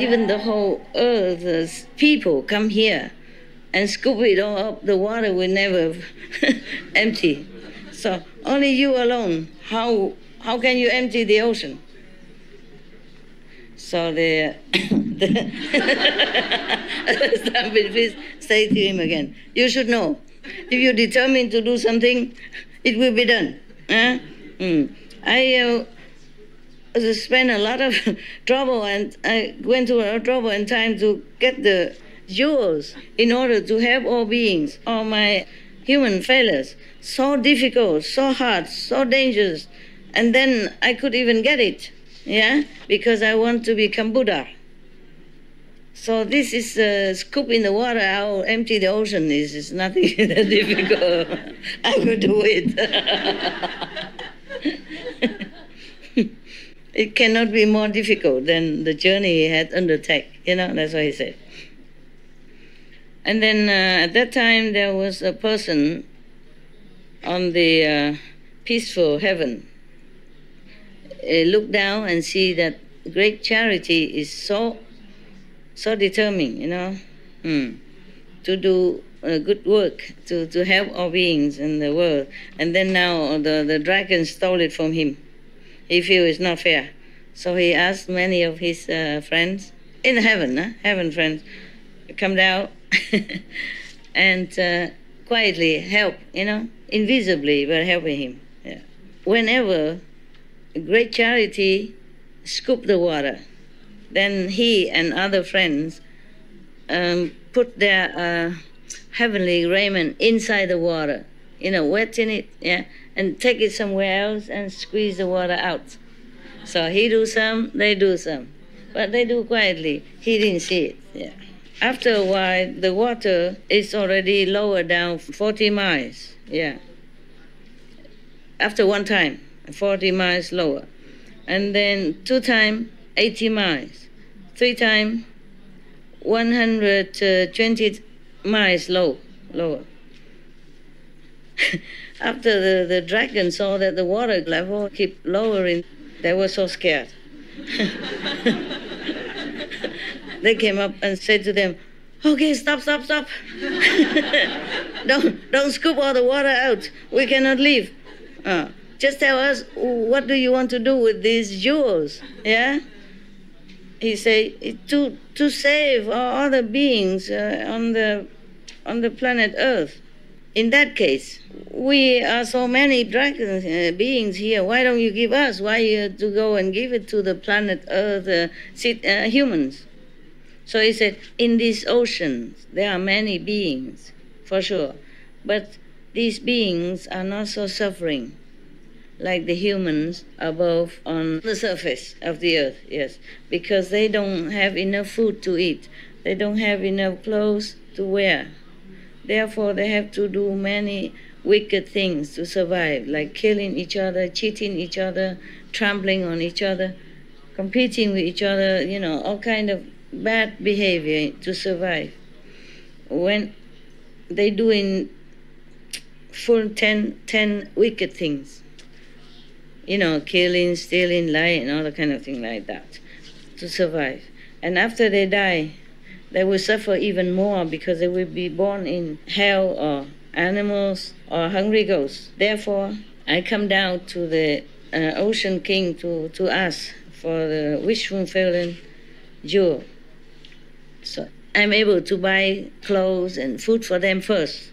even the whole earth, people come here and scoop it all up, the water will never empty. So only you alone, how can you empty the ocean? So the please say to him again, you should know, if you're determined to do something, it will be done. I spent a lot of trouble, and I went to a lot of trouble and time to get the jewels in order to help all beings, all my human fellows. So difficult, so hard, so dangerous. And then I could even get it, because I want to become Buddha. So this is a scoop in the water, how empty the ocean is nothing that difficult. I could do it. It cannot be more difficult than the journey he had undertaken. That's what he said. And then at that time there was a person on the peaceful heaven. Look down and see that great charity is so determined, to do good work, to help all beings in the world. And then now the dragon stole it from him. He feels it's not fair. So he asked many of his friends, in heaven, heaven friends, come down and quietly help, invisibly, but helping him. Yeah. Whenever a great charity scoop the water, then he and other friends put their heavenly raiment inside the water, wet in it, and take it somewhere else and squeeze the water out. So he do some, they do some, but they do quietly. He didn't see it. Yeah. After a while, the water is already lower down 40 miles. Yeah. After one time, 40 miles lower. And then 2 times, 80 miles. 3 times, 120 miles lower. After the dragon saw that the water level kept lowering, they were so scared. They came up and said to them, okay, stop. Don't scoop all the water out. We cannot leave. Just tell us, what do you want to do with these jewels? Yeah? He said, to save all other beings on the planet Earth. In that case, we are so many dragon beings here. Why don't you give us? Why you have to go and give it to the planet Earth humans? So he said, in this ocean, there are many beings, for sure. But these beings are not so suffering like the humans above on the surface of the earth, yes. Because they don't have enough food to eat. They don't have enough clothes to wear. Therefore, they have to do many wicked things to survive, like killing each other, cheating each other, trampling on each other, competing with each other, all kind of bad behavior to survive. When they doing full 10 wicked things, killing, stealing, lying, all the kind of thing like that, to survive. And after they die, they will suffer even more because they will be born in hell or animals or hungry ghosts. Therefore, I come down to the ocean king to ask for the wish fulfilling jewel. So I'm able to buy clothes and food for them first.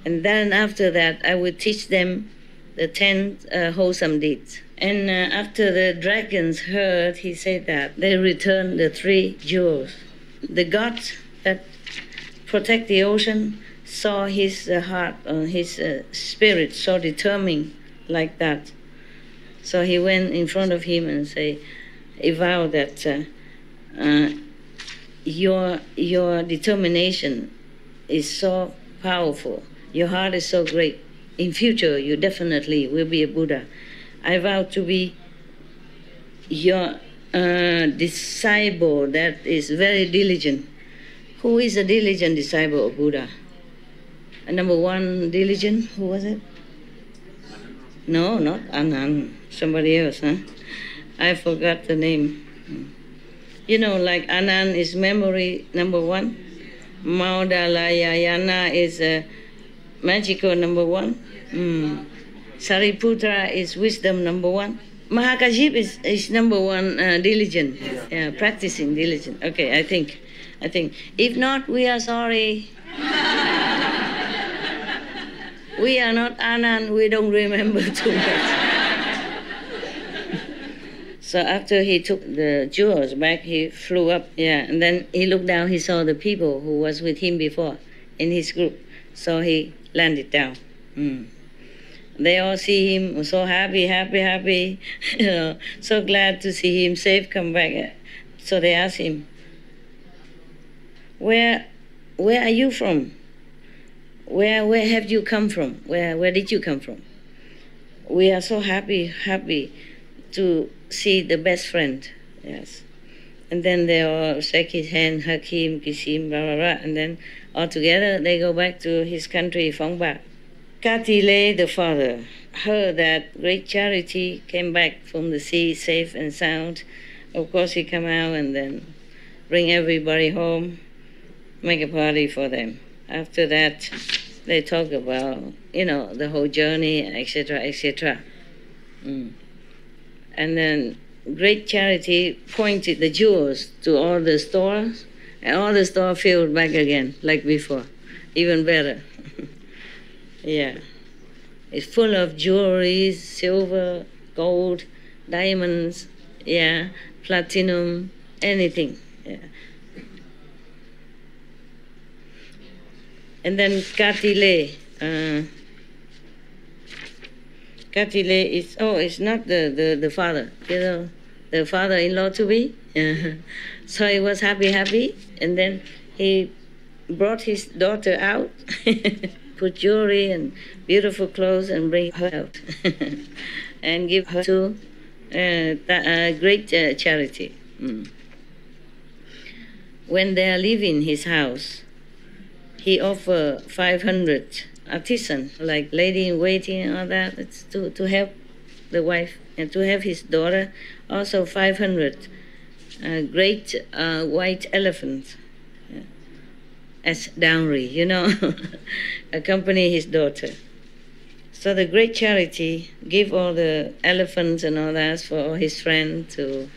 And then after that, I will teach them the 10 wholesome deeds. And after the dragons heard, he said that they returned the 3 jewels. The god that protect the ocean saw his heart, his spirit so determined like that. So he went in front of him and he vowed that your determination is so powerful. Your heart is so great. In future, you definitely will be a Buddha. I vow to be your disciple that is very diligent. Who is a diligent disciple of Buddha? Number 1 diligent, who was it? No, not Anand. Somebody else, huh? I forgot the name. You know, like Anand is memory number one. Maudalayayana is magical number one. Sariputra is wisdom number one. Mahakaship is number one, diligent, practicing diligent. Okay, I think. If not, we are sorry. We are not Anand, we don't remember too much. So after he took the jewels back, he flew up, and then he looked down, he saw the people who was with him before in his group. So he landed down. They all see him, so happy, you know, so glad to see him safe come back. So they asked him, where are you from? Where have you come from? Where did you come from? We are so happy to see the best friend. Yes. And then they all shake his hand, hug him, kiss him, blah, blah, blah. And then all together they go back to his country, Phóng Bạc. Katile, the father, heard that great charity came back from the sea safe and sound. Of course he come out and then bring everybody home, make a party for them. After that, they talk about, you know, the whole journey, etc., etc. And then great charity pointed the jewels to all the stores, and all the stores filled back again, like before, even better. Yeah. It's full of jewelry, silver, gold, diamonds, platinum, anything. Yeah. And then Katile. Katile is, it's not the father, you know, the father-in-law to be. So he was happy, and then he brought his daughter out, put jewelry and beautiful clothes and bring her out, and give her to great charity. When they are leaving his house, he offered 500 artisans, like lady-in-waiting and all that, it's to help the wife, and to have his daughter, also 500 great white elephants as dowry, you know, accompany his daughter. So the great charity give all the elephants and all that for his friend to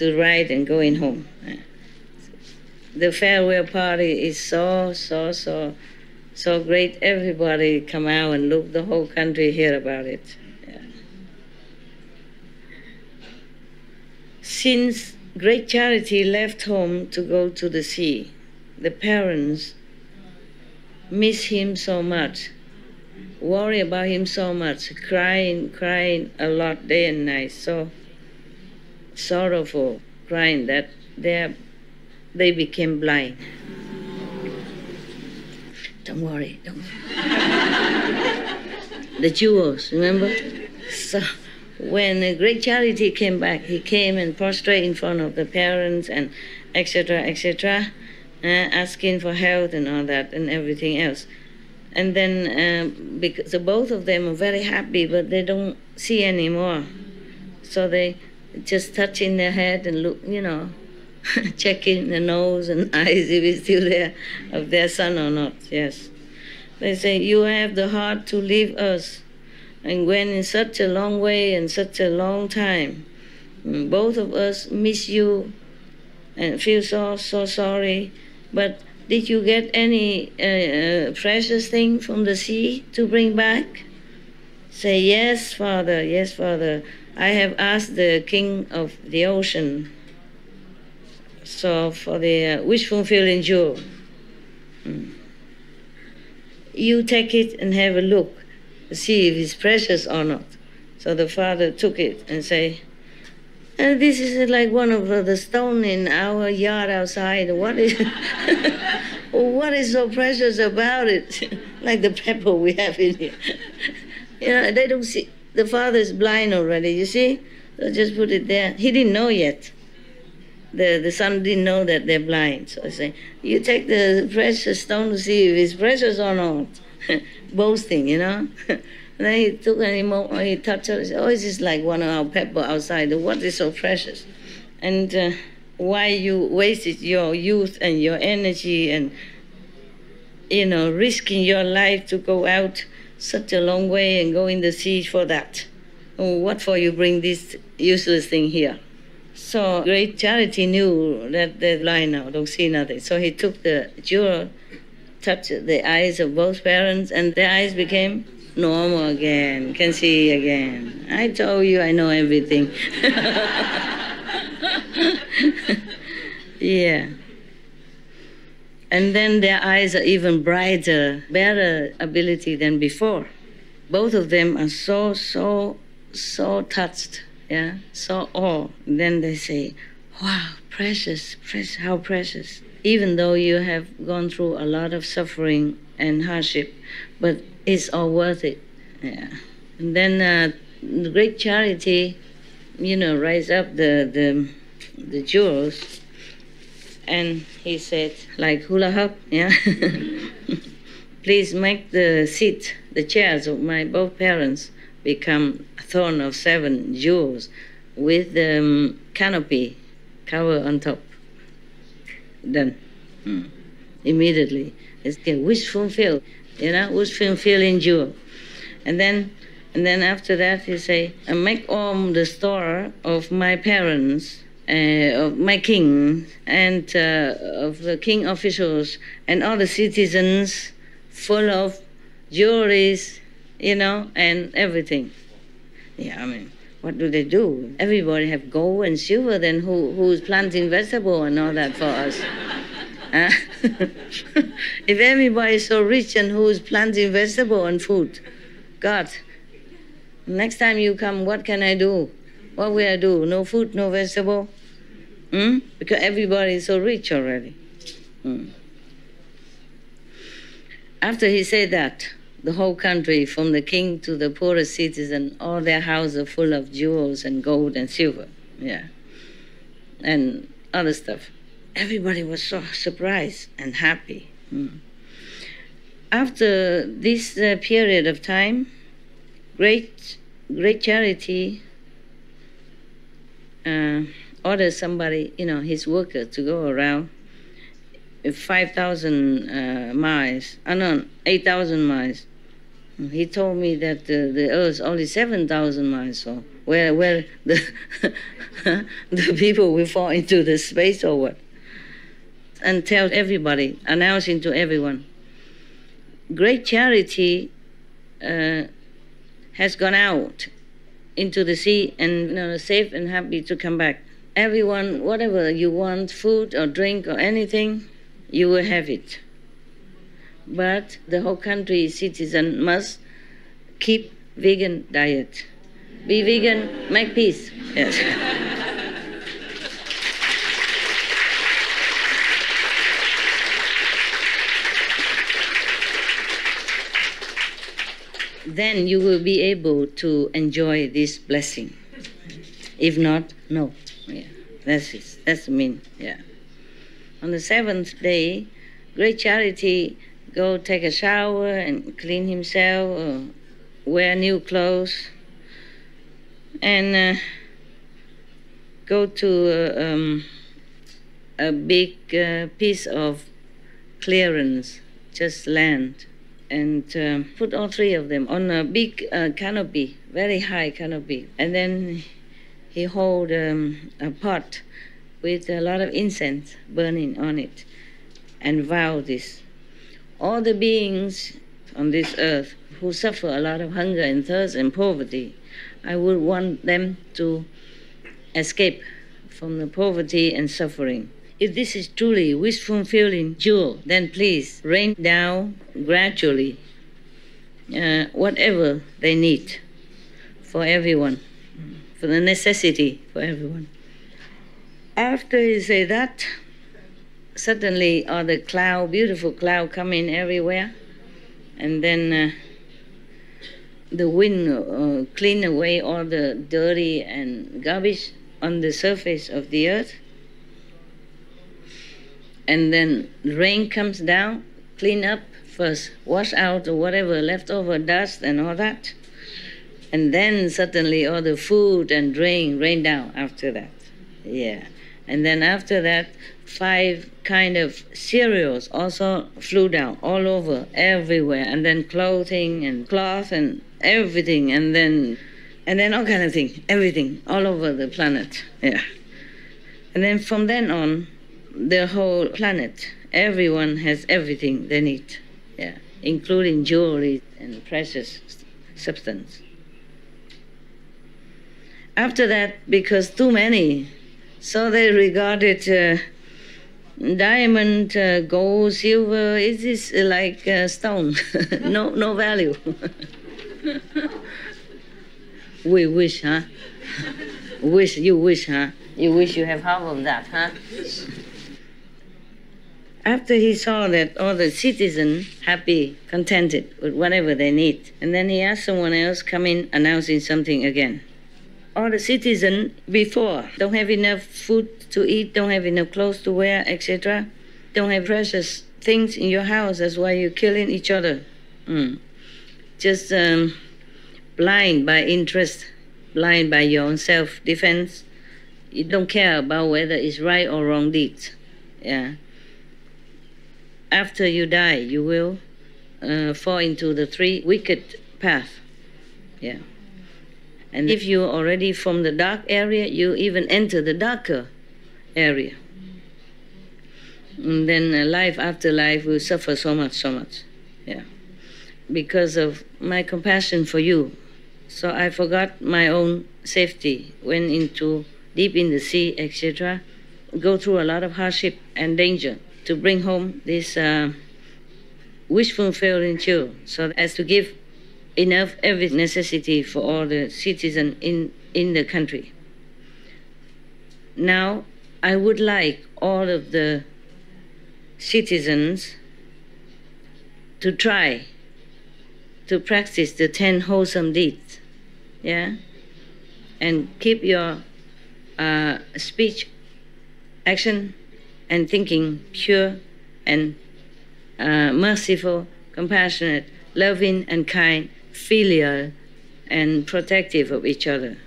ride and going home. The farewell party is so great. Everybody come out and look. The whole country hear about it. Yeah. Since great charity left home to go to the sea, the parents miss him so much, worry about him so much, crying a lot day and night, so sorrowful, crying that they became blind. Don't worry. The jewels, remember? So when the great charity came back, he came and prostrate in front of the parents and etc., asking for health and all that and everything else. And then because both of them are very happy, but they don't see anymore. So they just touching their head and look, you know, checking the nose and eyes if it's still there, of their son or not, yes. They say, you have the heart to leave us and went in such a long way and such a long time. Both of us miss you and feel so sorry. But did you get any precious thing from the sea to bring back? Say, yes, Father, I have asked the king of the ocean, so for the wish fulfilling jewel. You take it and have a look, see if it's precious or not. So the father took it and say, this is like one of the stone in our yard outside. What is what is so precious about it? Like the pepper we have in here. You know, they don't see. The father is blind already, you see? So just put it there. He didn't know yet. The son didn't know that they're blind. So I say, you take the precious stone to see if it's precious or not. Boasting, you know? And then he took and he touched it. He said, it's just like one of our pepper outside. What is so precious? And why you wasted your youth and your energy and, risking your life to go out such a long way and go in the sea for that? Oh, what for you bring this useless thing here? So great Charity knew that they're blind now, don't see nothing. So he took the jewel, touched the eyes of both parents, and their eyes became normal again, can see again. I told you I know everything. Yeah. And then their eyes are even brighter, better ability than before. Both of them are so touched, yeah, so awe. Then they say, wow, precious, how precious. Even though you have gone through a lot of suffering and hardship, but it's all worth it, yeah. And then the great Charity, raise up the jewels, and he said, like hula hoop, yeah. Please make the seat, the chairs of my both parents become a throne of 7 jewels with the canopy cover on top. Done. Immediately. It's a wish fulfilled, wish fulfilling jewel. And then after that he say, make all the store of my parents, of my king, and of the king officials, and all the citizens full of jewelries, and everything. Yeah, what do they do? Everybody have gold and silver, then who's planting vegetable and all that for us? Huh? If everybody is so rich, and who's planting vegetable and food? God, next time you come, what can I do? What will I do? No food, no vegetable? Because everybody is so rich already. After he said that, the whole country, from the king to the poorest citizen, all their houses are full of jewels and gold and silver, yeah, and other stuff. Everybody was so surprised and happy. After this period of time, great Charity ordered somebody, his worker, to go around 5,000 miles, 8,000 miles. He told me that the Earth is only 7,000 miles, so where the the people will fall into the space or what? And tell everybody, announcing to everyone, great Charity has gone out into the sea and safe and happy to come back. Everyone, whatever you want, food or drink or anything, you will have it. But the whole country citizen must keep vegan diet. Be vegan, make peace. Yes. Then you will be able to enjoy this blessing. If not, no. Yeah, that's it. That's the mean. Yeah. On the 7th day, great Charity go take a shower and clean himself, wear new clothes, and go to a big piece of clearance, just land, and put all 3 of them on a big canopy, very high canopy. And then he hold a pot with a lot of incense burning on it and vow this. All the beings on this earth who suffer a lot of hunger and thirst and poverty, I would want them to escape from the poverty and suffering. If this is truly wish-fulfilling jewel, then please rain down gradually whatever they need for everyone, for the necessity for everyone. After he said that, suddenly all the cloud, beautiful cloud, come in everywhere, and then the wind clean away all the dirty and garbage on the surface of the earth. And then rain comes down, clean up first, wash out whatever leftover dust and all that. And then suddenly all the food and drink rain down after that. Yeah. And then after that, 5 kind of cereals also flew down all over, everywhere. And then clothing and cloth and everything. And then all kind of things, everything, all over the planet. Yeah. And then from then on, the whole planet, everyone has everything they need. Yeah. Including jewelry and precious substance. After that, because too many, so they regarded diamond, gold, silver, it is like stone, no value. We wish, huh? You wish, huh? You wish you have half of that, huh? After he saw that all the citizens happy, contented with whatever they need, and then he asked someone else come in announcing something again. All the citizens before don't have enough food to eat, don't have enough clothes to wear, etc. Don't have precious things in your house, that's why you're killing each other. Just blind by interest, blind by your own self-defense. You don't care about whether it's right or wrong deeds. Yeah. After you die, you will fall into the 3 wicked paths. Yeah. And if you already from the dark area, you even enter the darker area. And then life after life will suffer so much. Yeah. Because of my compassion for you. So I forgot my own safety, went into deep in the sea, etc. Go through a lot of hardship and danger to bring home this wish-fulfilling children, so as to give enough every necessity for all the citizens in the country. Now, I would like all of the citizens to try to practice the 10 wholesome deeds, yeah? And keep your speech, action, and thinking pure and merciful, compassionate, loving and kind, filial and protective of each other.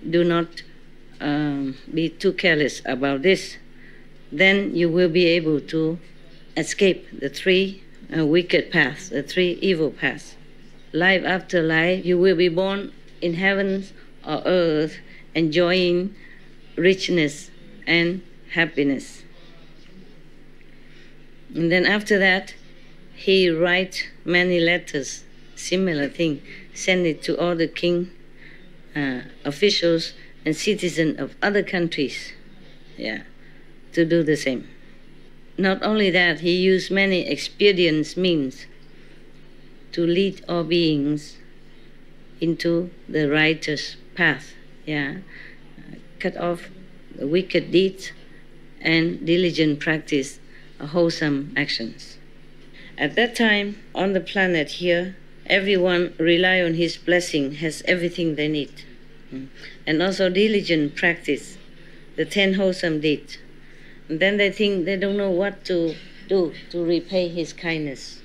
Do not be too careless about this. Then you will be able to escape the 3 wicked paths, the 3 evil paths. Life after life, you will be born in heaven or earth, enjoying richness and happiness. And then after that, he writes many letters, similar thing, send it to all the king, officials, and citizens of other countries, yeah, to do the same. Not only that, he used many expedient means to lead all beings into the righteous path, yeah, cut off the wicked deeds and diligent practice of wholesome actions. At that time, on the planet here, everyone rely on his blessing, has everything they need. And also diligent practice, the 10 wholesome deeds. And then they think they don't know what to do to repay his kindness.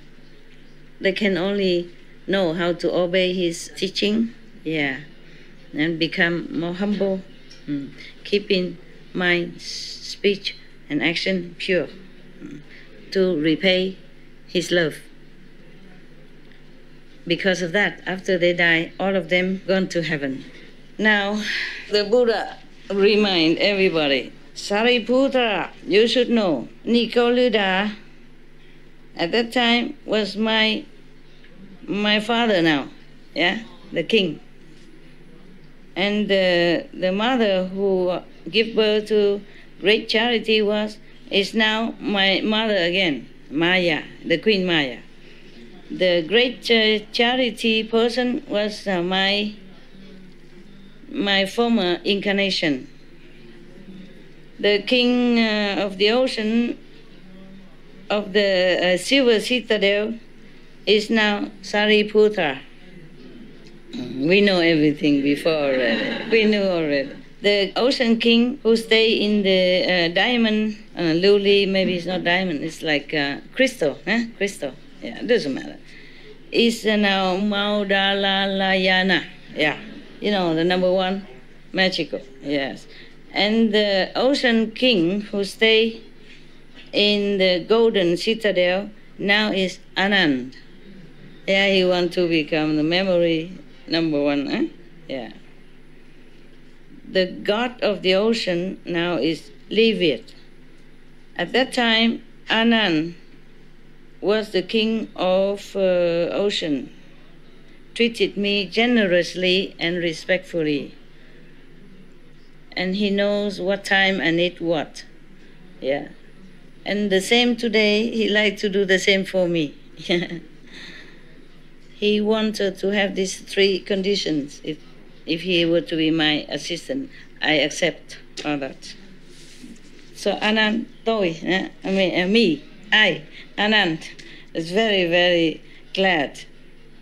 They can only know how to obey his teaching, yeah, and become more humble, keeping mind, speech, and action pure, to repay his love. Because of that, after they die, all of them gone to heaven. Now, the Buddha remind everybody, Sariputra, you should know, Nikoluddha, at that time was my father now, yeah, the king. And the mother who gave birth to great charity is now my mother again, Maya, the Queen Maya. The great charity person was my former incarnation. The king of the ocean of the silver citadel is now Sariputra. We know everything before already. We knew already. The ocean king who stay in the diamond, lily, maybe it's not diamond, it's like crystal, crystal, yeah, it doesn't matter. Is now Maudalalayana, yeah, you know, the number 1, magical, yes. And the ocean king who stay in the golden citadel now is Anand. Yeah, he want to become the memory number one. Eh? Yeah. The god of the ocean now is Livyat. At that time, Anand was the king of ocean, treated me generously and respectfully. And he knows what time I need what. Yeah. And the same today, he like to do the same for me. He wanted to have these three conditions. If he were to be my assistant, I accept all that. So Anand, Anand, is very, very glad,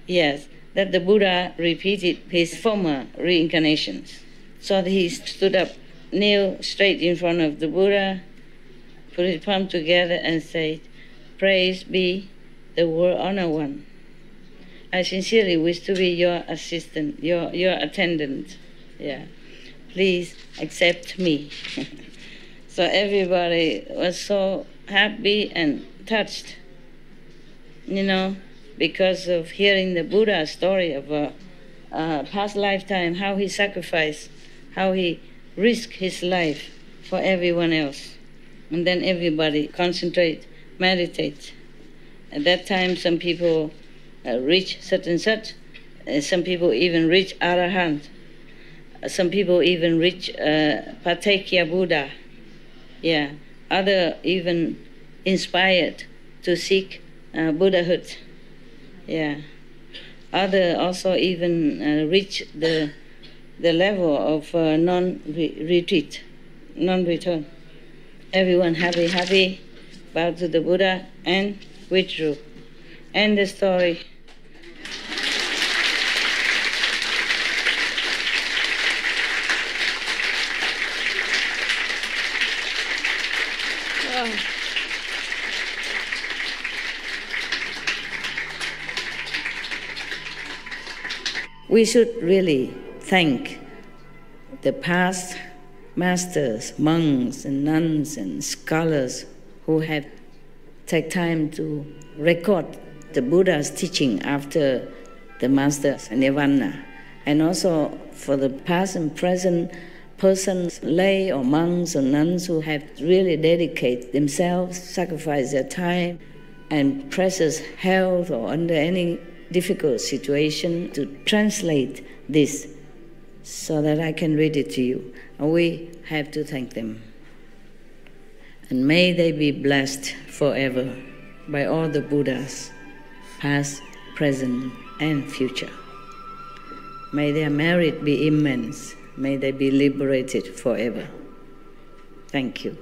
yes, that the Buddha repeated his former reincarnations. So he stood up, kneel straight in front of the Buddha, put his palm together and said, "Praise be the World Honor One. I sincerely wish to be your assistant, your attendant. Yeah. Please accept me." So everybody was so happy and touched, because of hearing the Buddha story of a past lifetime, how he sacrificed, how he risked his life for everyone else. And then everybody concentrate, meditate. At that time, some people reach such and such. Some people even reach Arahant. Some people even reach Patekya Buddha. Yeah. Other even inspired to seek Buddhahood. Yeah. Other also even reach the level of non-retreat, non-return. Everyone happy, bowed to the Buddha and withdrew. End the story. We should really thank the past masters, monks and nuns and scholars who have taken time to record the Buddha's teaching after the master's nirvana. And also for the past and present persons, lay or monks or nuns who have really dedicated themselves, sacrificed their time and precious health or under any difficult situation to translate this so that I can read it to you. And we have to thank them. And may they be blessed forever by all the Buddhas, past, present, and future. May their merit be immense. May they be liberated forever. Thank you.